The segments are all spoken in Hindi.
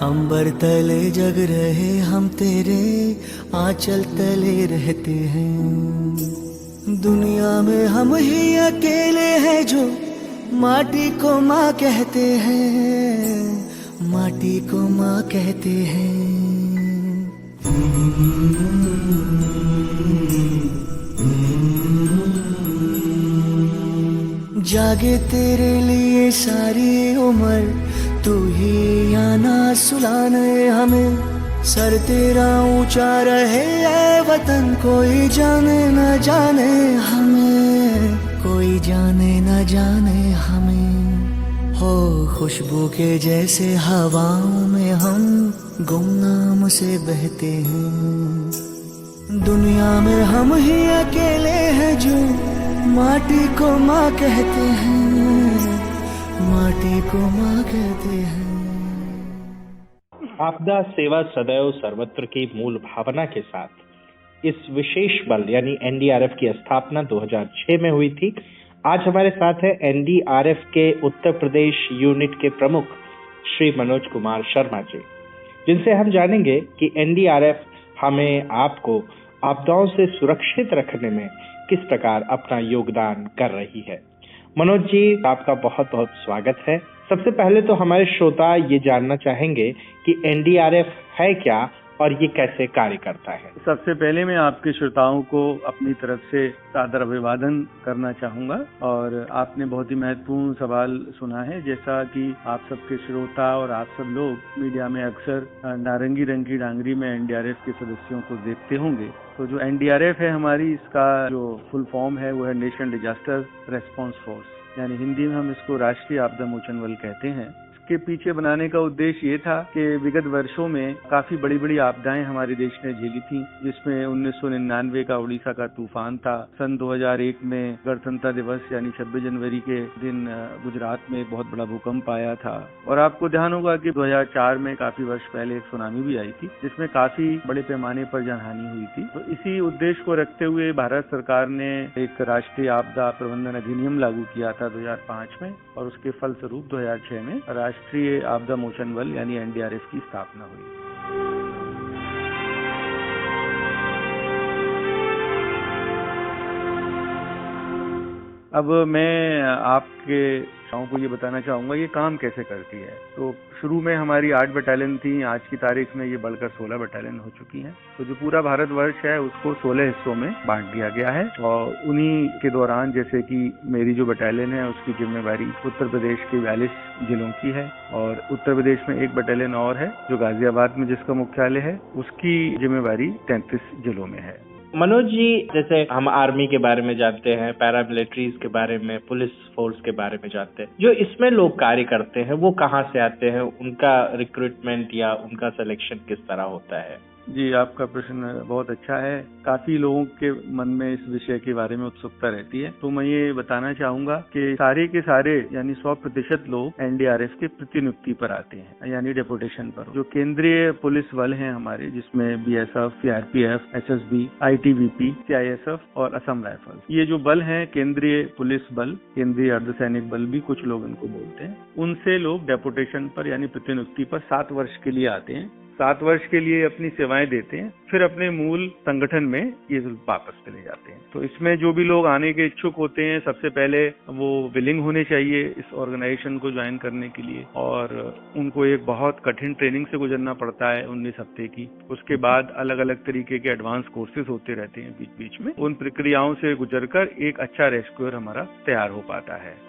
अंबर तले जग रहे हम तेरे आंचल तले रहते हैं। दुनिया में हम ही अकेले हैं जो माटी को माँ कहते हैं, माटी को माँ कहते हैं। जागे तेरे लिए सारी उम्र, तू ही आना सुलाने हमें। सर तेरा ऊंचा रहे ऐ वतन, कोई जाने न जाने हमें, कोई जाने न जाने हमें। हो खुशबू के जैसे हवाओं में हम गुमनाम से बहते हैं। दुनिया में हम ही अकेले हैं जो माटी को माँ कहते हैं, माटी को माँ कहते हैं। आपदा सेवा सदैव सर्वत्र की मूल भावना के साथ इस विशेष बल यानी एनडीआरएफ की स्थापना 2006 में हुई थी। आज हमारे साथ है एनडीआरएफ के उत्तर प्रदेश यूनिट के प्रमुख श्री मनोज कुमार शर्मा जी, जिनसे हम जानेंगे कि एनडीआरएफ हमें आपको आपदाओं से सुरक्षित रखने में किस प्रकार अपना योगदान कर रही है। मनोज जी, आपका बहुत बहुत स्वागत है। सबसे पहले तो हमारे श्रोता ये जानना चाहेंगे कि एनडीआरएफ है क्या और ये कैसे कार्य करता है। सबसे पहले मैं आपके श्रोताओं को अपनी तरफ से सादर अभिवादन करना चाहूंगा। और आपने बहुत ही महत्वपूर्ण सवाल सुना है। जैसा कि आप सबके श्रोता और आप सब लोग मीडिया में अक्सर नारंगी रंग की डांगरी में एनडीआरएफ के सदस्यों को देखते होंगे, तो जो एनडीआरएफ है हमारी, इसका जो फुल फॉर्म है वो है नेशनल डिजास्टर रेस्पॉन्स फोर्स, यानी हिंदी में हम इसको राष्ट्रीय आपदा मोचन बल कहते हैं। के पीछे बनाने का उद्देश्य ये था कि विगत वर्षों में काफी बड़ी बड़ी आपदाएं हमारे देश ने झेली थी, जिसमें 1999 का उड़ीसा का तूफान था। सन 2001 में गणतंत्र दिवस यानी 26 जनवरी के दिन गुजरात में एक बहुत बड़ा भूकंप आया था। और आपको ध्यान होगा कि 2004 में काफी वर्ष पहले एक सुनामी भी आई थी, जिसमें काफी बड़े पैमाने पर जानहानि हुई थी। तो इसी उद्देश्य को रखते हुए भारत सरकार ने एक राष्ट्रीय आपदा प्रबंधन अधिनियम लागू किया था 2005 में, और उसके फलस्वरूप 2006 में राष्ट्रीय आपदा मोचन बल यानी एनडीआरएफ की स्थापना हुई। अब मैं आपके को ये बताना चाहूंगा ये काम कैसे करती है। तो शुरू में हमारी 8 बटालियन थी, आज की तारीख में ये बढ़कर 16 बटालियन हो चुकी हैं। तो जो पूरा भारतवर्ष है उसको 16 हिस्सों में बांट दिया गया है। और उन्हीं के दौरान जैसे कि मेरी जो बटालियन है उसकी जिम्मेवारी उत्तर प्रदेश के 42 जिलों की है, और उत्तर प्रदेश में एक बटालियन और है जो गाजियाबाद में जिसका मुख्यालय है, उसकी जिम्मेवारी 33 जिलों में है। मनोज जी, जैसे हम आर्मी के बारे में जानते हैं, पैरामिलिट्रीज के बारे में, पुलिस फोर्स के बारे में जानते हैं, जो इसमें लोग कार्य करते हैं वो कहाँ से आते हैं, उनका रिक्रूटमेंट या उनका सिलेक्शन किस तरह होता है? जी, आपका प्रश्न बहुत अच्छा है। काफी लोगों के मन में इस विषय के बारे में उत्सुकता रहती है। तो मैं ये बताना चाहूंगा कि सारे के सारे यानी 100% लोग एनडीआरएफ के प्रतिनियुक्ति पर आते हैं, यानी डेपुटेशन पर। जो केंद्रीय पुलिस बल हैं हमारे, जिसमें BSF, CRPF, SSB, ITBP, CISF और असम राइफल्स, ये जो बल हैं केंद्रीय पुलिस बल, केंद्रीय अर्धसैनिक बल भी कुछ लोग इनको बोलते हैं, उनसे लोग डेपुटेशन पर यानी प्रतिनियुक्ति पर 7 वर्ष के लिए आते हैं। 7 वर्ष के लिए अपनी सेवाएं देते हैं, फिर अपने मूल संगठन में ये वापस चले जाते हैं। तो इसमें जो भी लोग आने के इच्छुक होते हैं, सबसे पहले वो विलिंग होने चाहिए इस ऑर्गेनाइजेशन को ज्वाइन करने के लिए, और उनको एक बहुत कठिन ट्रेनिंग से गुजरना पड़ता है 19 हफ्ते की। उसके बाद अलग अलग तरीके के एडवांस कोर्सेज होते रहते हैं बीच बीच में। उन प्रक्रियाओं से गुजरकर एक अच्छा रेस्क्यूअर हमारा तैयार हो पाता है।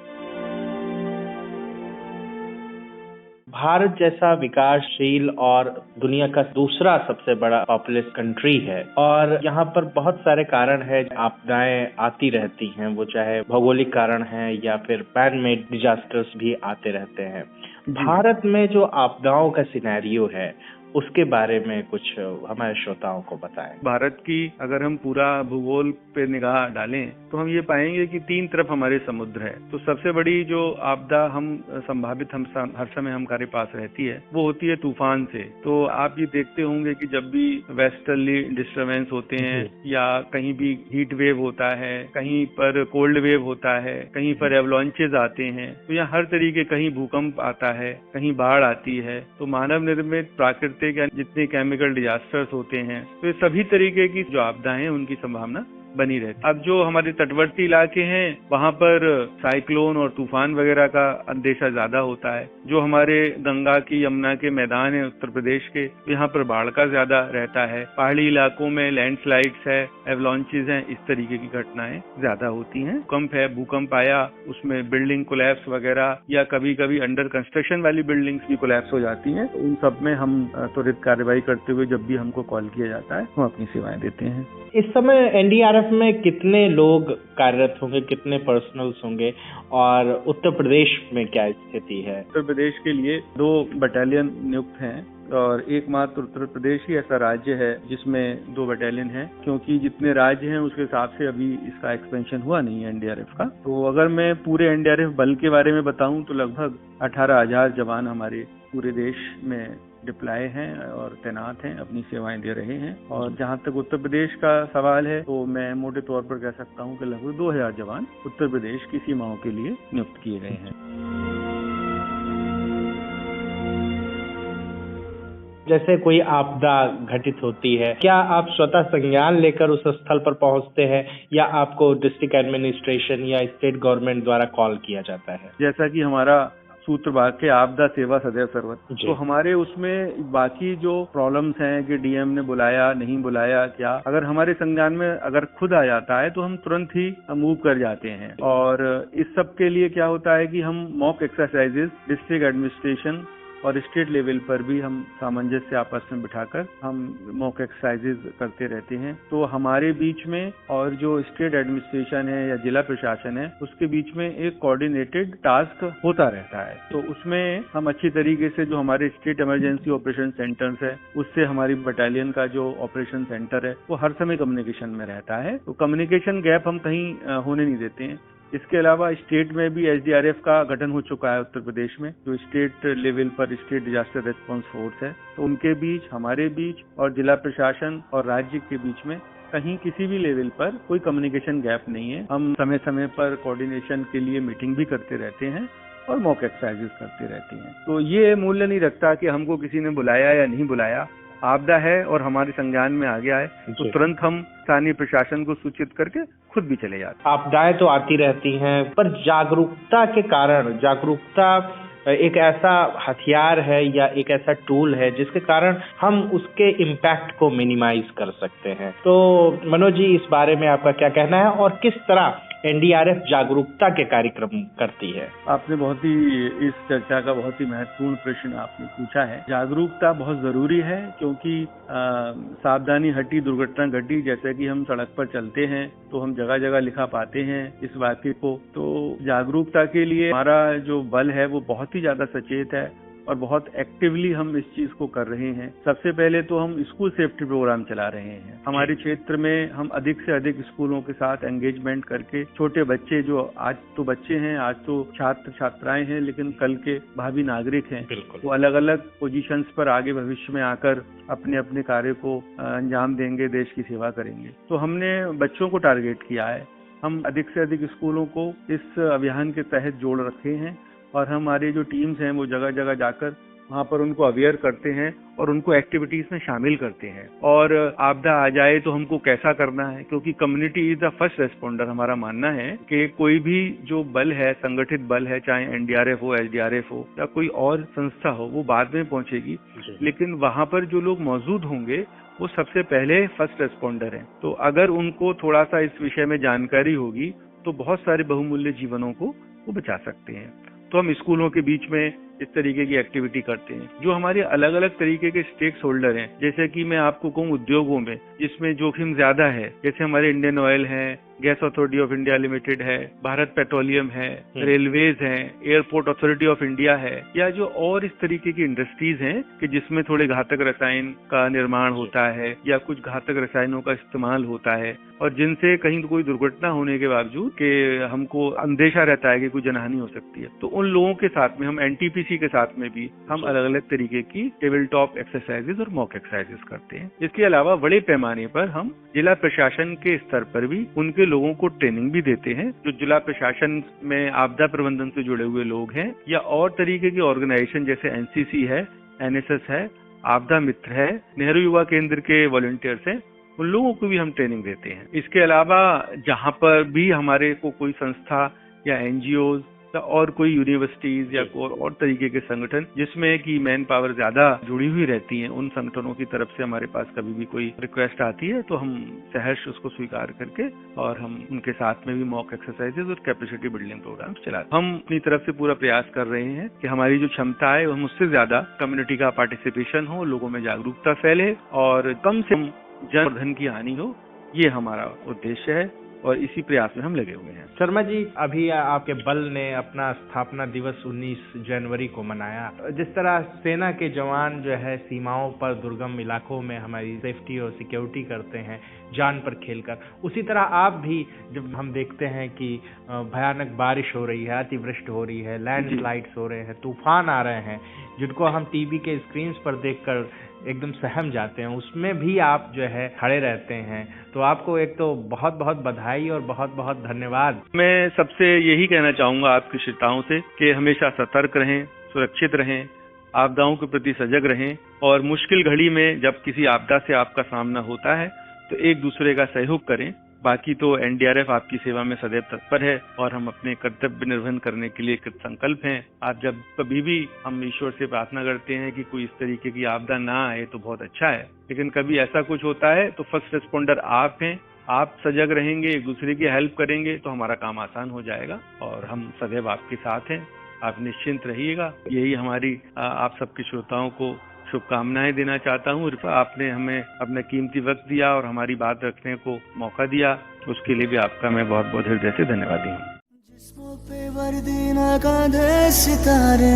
भारत जैसा विकासशील और दुनिया का दूसरा सबसे बड़ा पॉपुलस कंट्री है, और यहाँ पर बहुत सारे कारण है, आपदाएं आती रहती हैं, वो चाहे भौगोलिक कारण है या फिर मैन मेड डिजास्टर्स भी आते रहते हैं। भारत में जो आपदाओं का सिनेरियो है उसके बारे में कुछ हमारे श्रोताओं को बताएं। भारत की अगर हम पूरा भूगोल पे निगाह डालें तो हम ये पाएंगे कि 3 तरफ हमारे समुद्र है। तो सबसे बड़ी जो आपदा हम संभावित हम हर समय हमारे पास रहती है वो होती है तूफान से। तो आप ये देखते होंगे कि जब भी वेस्टर्ली डिस्टर्बेंस होते हैं या कहीं भी हीट वेव होता है, कहीं पर कोल्ड वेव होता है, कहीं पर एवलांचेस आते हैं, तो यहाँ हर तरीके, कहीं भूकंप आता है, कहीं बाढ़ आती है, तो मानव निर्मित प्राकृतिक या जितने केमिकल डिजास्टर्स होते हैं, तो ये सभी तरीके की जो आपदाएं हैं उनकी संभावना बनी रहती है। अब जो हमारे तटवर्ती इलाके हैं वहाँ पर साइक्लोन और तूफान वगैरह का अंदेशा ज्यादा होता है। जो हमारे गंगा की यमुना के मैदान है उत्तर प्रदेश के, यहाँ पर बाढ़ का ज्यादा रहता है। पहाड़ी इलाकों में लैंडस्लाइड्स है, एवलांचेस हैं, इस तरीके की घटनाएं ज्यादा होती हैं। भूकंप आया, उसमें बिल्डिंग कोलैप्स वगैरह या कभी कभी अंडर कंस्ट्रक्शन वाली बिल्डिंग्स भी कोलैप्स हो जाती हैं। तो उन सब में हम त्वरित कार्रवाई करते हुए जब भी हमको कॉल किया जाता है हम अपनी सेवाएं देते हैं। इस समय एनडीआरएफ में कितने लोग कार्यरत होंगे, कितने पर्सनल्स होंगे और उत्तर प्रदेश में क्या स्थिति है? उत्तर प्रदेश के लिए 2 बटालियन नियुक्त हैं और एकमात्र उत्तर प्रदेश ही ऐसा राज्य है जिसमें 2 बटालियन हैं, क्योंकि जितने राज्य हैं उसके हिसाब से अभी इसका एक्सपेंशन हुआ नहीं है एनडीआरएफ का। तो अगर मैं पूरे एनडीआरएफ बल के बारे में बताऊं तो लगभग 18,000 जवान हमारे पूरे देश में डिप्लॉय हैं और तैनात हैं, अपनी सेवाएं दे रहे हैं। और जहां तक उत्तर प्रदेश का सवाल है तो मैं मोटे तौर पर कह सकता हूं कि लगभग 2,000 जवान उत्तर प्रदेश की सीमाओं के लिए नियुक्त किए गए हैं। जैसे कोई आपदा घटित होती है, क्या आप स्वतः संज्ञान लेकर उस स्थल पर पहुंचते हैं या आपको डिस्ट्रिक्ट एडमिनिस्ट्रेशन या स्टेट गवर्नमेंट द्वारा कॉल किया जाता है? जैसा कि हमारा सूत्र वाक्य आपदा सेवा सदैव सर्वत्र, तो हमारे उसमें बाकी जो प्रॉब्लम्स हैं कि डीएम ने बुलाया नहीं बुलाया, क्या अगर हमारे संज्ञान में अगर खुद आ जाता है तो हम तुरंत ही मूव कर जाते हैं। और इस सब के लिए क्या होता है कि हम मॉक एक्सरसाइजेस डिस्ट्रिक्ट एडमिनिस्ट्रेशन और स्टेट लेवल पर भी हम सामंजस्य आपस में बिठाकर हम मॉक एक्सरसाइजेज करते रहते हैं। तो हमारे बीच में और जो स्टेट एडमिनिस्ट्रेशन है या जिला प्रशासन है उसके बीच में एक कोऑर्डिनेटेड टास्क होता रहता है। तो उसमें हम अच्छी तरीके से जो हमारे स्टेट इमरजेंसी ऑपरेशन सेंटर्स है उससे हमारी बटालियन का जो ऑपरेशन सेंटर है वो हर समय कम्युनिकेशन में रहता है। तो कम्युनिकेशन गैप हम कहीं होने नहीं देते हैं। इसके अलावा स्टेट में भी एसडीआरएफ का गठन हो चुका है उत्तर प्रदेश में, जो स्टेट लेवल पर स्टेट डिजास्टर रेस्पॉन्स फोर्स है। तो उनके बीच, हमारे बीच और जिला प्रशासन और राज्य के बीच में कहीं किसी भी लेवल पर कोई कम्युनिकेशन गैप नहीं है। हम समय समय पर कोऑर्डिनेशन के लिए मीटिंग भी करते रहते हैं और मॉक एक्सरसाइजेस करते रहते हैं। तो ये मूल्य नहीं रखता कि हमको किसी ने बुलाया या नहीं बुलाया। आपदा है और हमारे संज्ञान में आ गया है तो तुरंत हम स्थानीय प्रशासन को सूचित करके खुद भी चले जाते हैं। आपदाएं तो आती रहती हैं, पर जागरूकता के कारण, जागरूकता एक ऐसा हथियार है या एक ऐसा टूल है जिसके कारण हम उसके इम्पैक्ट को मिनिमाइज कर सकते हैं। तो मनोज जी, इस बारे में आपका क्या कहना है और किस तरह एनडीआरएफ जागरूकता के कार्यक्रम करती है? आपने बहुत ही इस चर्चा का बहुत ही महत्वपूर्ण प्रश्न आपने पूछा है। जागरूकता बहुत जरूरी है क्योंकि सावधानी हटी दुर्घटना घटी, जैसे कि हम सड़क पर चलते हैं तो हम जगह जगह लिखा पाते हैं इस वाक्य को। तो जागरूकता के लिए हमारा जो बल है वो बहुत ही ज्यादा सचेत है और बहुत एक्टिवली हम इस चीज को कर रहे हैं। सबसे पहले तो हम स्कूल सेफ्टी प्रोग्राम चला रहे हैं। हमारे क्षेत्र में हम अधिक से अधिक स्कूलों के साथ एंगेजमेंट करके छोटे बच्चे, जो आज तो बच्चे हैं, आज तो छात्र छात्राएं हैं, लेकिन कल के भावी नागरिक हैं, वो अलग अलग पोजीशंस पर आगे भविष्य में आकर अपने अपने कार्य को अंजाम देंगे, देश की सेवा करेंगे। तो हमने बच्चों को टारगेट किया है। हम अधिक से अधिक स्कूलों को इस अभियान के तहत जोड़ रखे हैं और हमारी जो टीम्स हैं वो जगह जगह जाकर वहाँ पर उनको अवेयर करते हैं और उनको एक्टिविटीज में शामिल करते हैं। और आपदा आ जाए तो हमको कैसा करना है, क्योंकि community is the first responder. हमारा मानना है कि कोई भी जो बल है, संगठित बल है, चाहे एनडीआरएफ हो, एसडीआरएफ हो या कोई और संस्था हो, वो बाद में पहुंचेगी, लेकिन वहाँ पर जो लोग मौजूद होंगे वो सबसे पहले फर्स्ट रेस्पोंडर हैं। तो अगर उनको थोड़ा सा इस विषय में जानकारी होगी तो बहुत सारे बहुमूल्य जीवनों को वो बचा सकते हैं। तो हम स्कूलों के बीच में इस तरीके की एक्टिविटी करते हैं। जो हमारे अलग अलग तरीके के स्टेक होल्डर हैं, जैसे कि मैं आपको कहूँ उद्योगों में जिसमें जोखिम ज्यादा है, जैसे हमारे इंडियन ऑयल है, gas authority of India limited है, भारत पेट्रोलियम है, रेलवेज है, एयरपोर्ट अथॉरिटी ऑफ इंडिया है, या जो और इस तरीके की इंडस्ट्रीज हैं कि जिसमें थोड़े घातक रसायन का निर्माण होता है या कुछ घातक रसायनों का इस्तेमाल होता है, और जिनसे कहीं कोई दुर्घटना होने के बावजूद कि हमको अंदेशा रहता है कि कोई जनहानि हो सकती है, तो उन लोगों के साथ में हम एनटीपीसी के साथ में भी हम अलग अलग तरीके की टेबल टॉप एक्सरसाइजेज और मॉक एक्सरसाइजेज करते हैं। इसके अलावा बड़े पैमाने पर हम जिला प्रशासन के स्तर पर भी उनके लोगों को ट्रेनिंग भी देते हैं, जो जिला प्रशासन में आपदा प्रबंधन से जुड़े हुए लोग हैं या और तरीके की ऑर्गेनाइजेशन जैसे एनसीसी है, एनएसएस है, आपदा मित्र है, नेहरू युवा केंद्र के वॉलंटियर्स हैं, उन लोगों को भी हम ट्रेनिंग देते हैं। इसके अलावा जहां पर भी हमारे को कोई संस्था या एनजीओ या और कोई यूनिवर्सिटीज या और तरीके के संगठन जिसमें कि मैन पावर ज्यादा जुड़ी हुई रहती है, उन संगठनों की तरफ से हमारे पास कभी भी कोई रिक्वेस्ट आती है तो हम सहर्ष उसको स्वीकार करके और हम उनके साथ में भी मॉक एक्सरसाइजेज और कैपेसिटी बिल्डिंग प्रोग्राम चलाते हैं। हम अपनी तरफ से पूरा प्रयास कर रहे हैं कि हमारी जो क्षमता है हम उससे ज्यादा कम्युनिटी का पार्टिसिपेशन हो, लोगों में जागरूकता फैले और कम से कम जन धन की हानि हो, ये हमारा उद्देश्य है और इसी प्रयास में हम लगे हुए हैं। शर्मा जी, अभी आपके बल ने अपना स्थापना दिवस 19 जनवरी को मनाया। जिस तरह सेना के जवान जो है सीमाओं पर दुर्गम इलाकों में हमारी सेफ्टी और सिक्योरिटी करते हैं जान पर खेलकर, उसी तरह आप भी जब हम देखते हैं कि भयानक बारिश हो रही है, अतिवृष्टि हो रही है, लैंडस्लाइड्स हो रहे हैं, तूफान आ रहे हैं जिनको हम टीवी के स्क्रीन पर देखकर एकदम सहम जाते हैं, उसमें भी आप जो है खड़े रहते हैं, तो आपको एक तो बहुत बहुत बधाई और बहुत बहुत धन्यवाद। मैं सबसे यही कहना चाहूंगा आपके श्रोताओं से कि हमेशा सतर्क रहें, सुरक्षित रहें, आपदाओं के प्रति सजग रहें और मुश्किल घड़ी में जब किसी आपदा से आपका सामना होता है तो एक दूसरे का सहयोग करें। बाकी तो एनडीआरएफ आपकी सेवा में सदैव तत्पर है और हम अपने कर्तव्य निर्वहन करने के लिए कृत संकल्प हैं। आप जब कभी भी हम ईश्वर से प्रार्थना करते हैं कि कोई इस तरीके की आपदा ना आए तो बहुत अच्छा है, लेकिन कभी ऐसा कुछ होता है तो फर्स्ट रिस्पॉन्डर आप हैं, आप सजग रहेंगे, एक दूसरे की हेल्प करेंगे तो हमारा काम आसान हो जाएगा और हम सदैव आपके साथ हैं। आप निश्चिंत रहिएगा। यही हमारी आप सबके श्रोताओं को शुभकामनाएं देना चाहता हूँ। आपने हमें अपना कीमती वक्त दिया और हमारी बात रखने को मौका दिया, उसके लिए भी आपका मैं बहुत बहुत हृदय से धन्यवादी हूँ। जिस्मों पे वर्दी ना कांधे सितारे,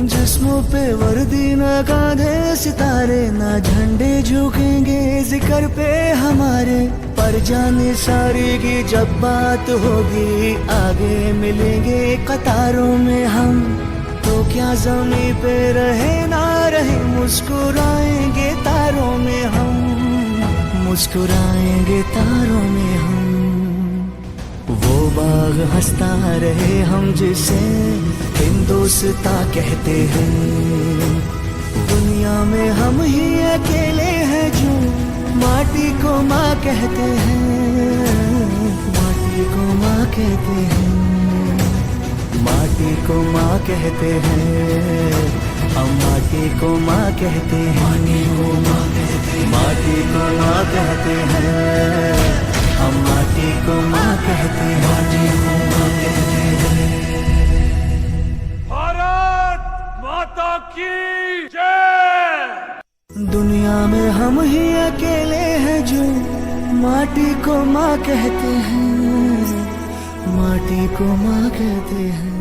जिस्मों पे वर्दी ना कांधे सितारे, ना झंडे झुकेंगे जिक्र पे हमारे, पर जाने सारे की जब बात होगी आगे मिलेंगे कतारों में हम, तो क्या ज़मीं पे रहे ना रहे मुस्कुराएंगे तारों में हम, मुस्कुराएंगे तारों में हम। वो बाग हंसता रहे हम जिसे हिंदुस्ता कहते हैं, दुनिया में हम ही अकेले हैं जो माटी को माँ कहते हैं, माटी को माँ कहते हैं, माटी को माँ कहते हैं, हम माटी को माँ कहते हैं, माटी को माँ कहते हैं, माटी को माँ कहते हैं, हम माटी को माँ कहते हैं, माटी को माँ कहते हैं। भारत माता की जय। दुनिया में हम ही अकेले हैं जो माटी को माँ कहते हैं, माटी को माँ कहते हैं।